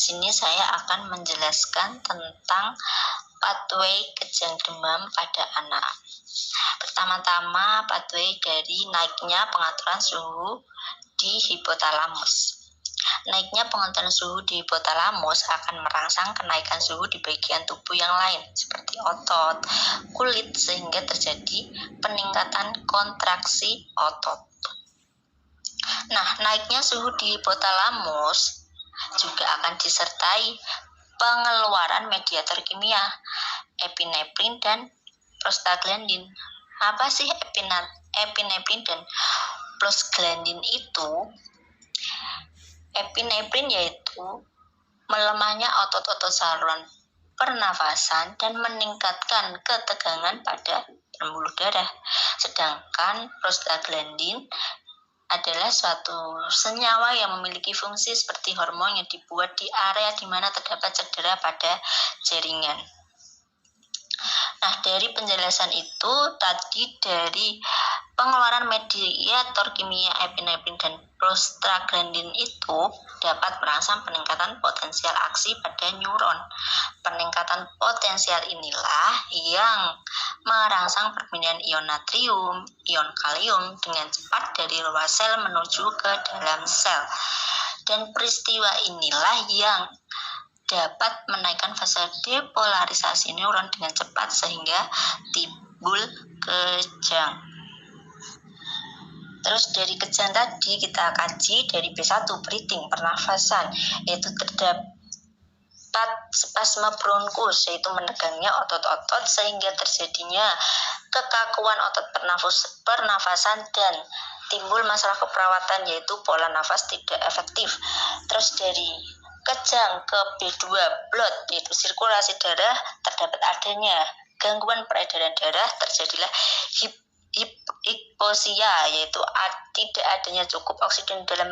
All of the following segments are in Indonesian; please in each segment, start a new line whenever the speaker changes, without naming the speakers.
sini saya akan menjelaskan tentang pathway kejang demam pada anak. Pertama-tama, pathway dari naiknya pengaturan suhu di hipotalamus. Naiknya pengaturan suhu di hipotalamus akan merangsang kenaikan suhu di bagian tubuh yang lain seperti otot, kulit, sehingga terjadi peningkatan kontraksi otot. Nah, naiknya suhu di hipotalamus juga akan disertai pengeluaran mediator kimia, epinefrin dan prostaglandin. Apa sih epinefrin dan prostaglandin itu? Epinefrin yaitu melemahnya otot-otot saluran pernafasan dan meningkatkan ketegangan pada pembuluh darah. Sedangkan prostaglandin adalah suatu senyawa yang memiliki fungsi seperti hormon yang dibuat di area di mana terdapat cedera pada jaringan. Nah, dari penjelasan itu tadi dari pengeluaran mediator kimia epinefrin dan prostaglandin itu dapat merangsang peningkatan potensial aksi pada neuron. Peningkatan potensial inilah yang merangsang perpindahan ion natrium, ion kalium dengan cepat dari luar sel menuju ke dalam sel. Dan peristiwa inilah yang dapat menaikkan fase depolarisasi neuron dengan cepat sehingga timbul kejang. Terus dari kejang tadi kita kaji dari B1 breathing pernafasan, yaitu terdapat spasme bronkus, yaitu menegangnya otot-otot sehingga terjadinya kekakuan otot pernafasan dan timbul masalah keperawatan yaitu pola nafas tidak efektif. Terus dari kejang ke B2 blood, yaitu sirkulasi darah, terdapat adanya gangguan peredaran darah, terjadilah hipoxia, yaitu tidak adanya cukup oksigen dalam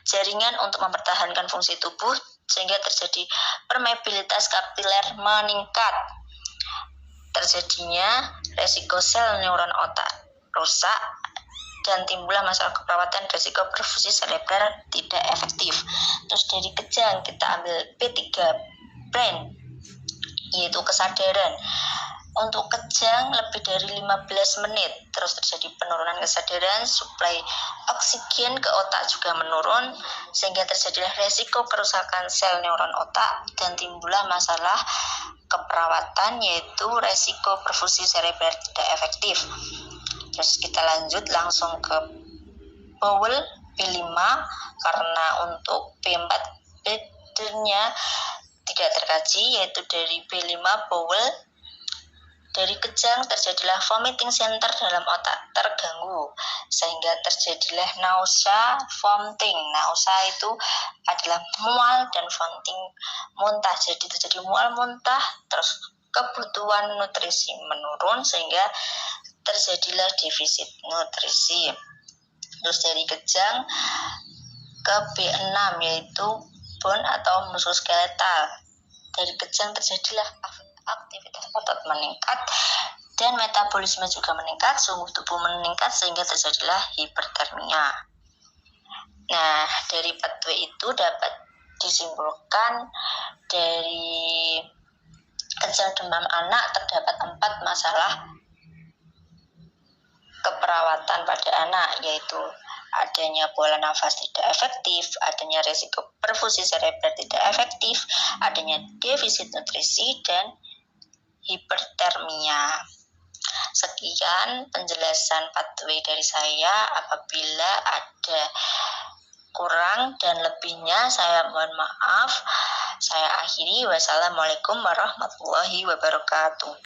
jaringan untuk mempertahankan fungsi tubuh sehingga terjadi permeabilitas kapiler meningkat. Terjadinya resiko sel neuron otak rusak dan timbullah masalah keperawatan, resiko perfusi cerebral tidak efektif. Terus dari kejang kita ambil B3 brain, yaitu kesadaran. Untuk kejang lebih dari 15 menit, terus terjadi penurunan kesadaran, suplai oksigen ke otak juga menurun, sehingga terjadilah resiko kerusakan sel neuron otak dan timbullah masalah keperawatan, yaitu resiko perfusi cerebral tidak efektif. Terus kita lanjut langsung ke bowel B5, karena untuk B4 bednya tidak terkaji, yaitu dari B5 bowel. Dari kejang terjadilah vomiting center dalam otak terganggu sehingga terjadilah nausea, vomiting. Nausea itu adalah mual dan vomiting muntah. Jadi terjadi mual muntah, terus kebutuhan nutrisi menurun sehingga terjadilah defisit nutrisi. Terus dari kejang ke B6 yaitu bone atau muskuloskeletal. Dari kejang terjadilah aktivitas otot meningkat dan metabolisme juga meningkat, suhu tubuh meningkat sehingga terjadilah hipertermia. Nah, dari pathway itu dapat disimpulkan dari kejang demam anak terdapat 4 masalah keperawatan pada anak, yaitu adanya pola nafas tidak efektif, adanya resiko perfusi cerebral tidak efektif, adanya defisit nutrisi, dan hipertermia. Sekian penjelasan pathway dari saya. Apabila ada kurang dan lebihnya saya mohon maaf. Saya akhiri. Wassalamualaikum warahmatullahi wabarakatuh.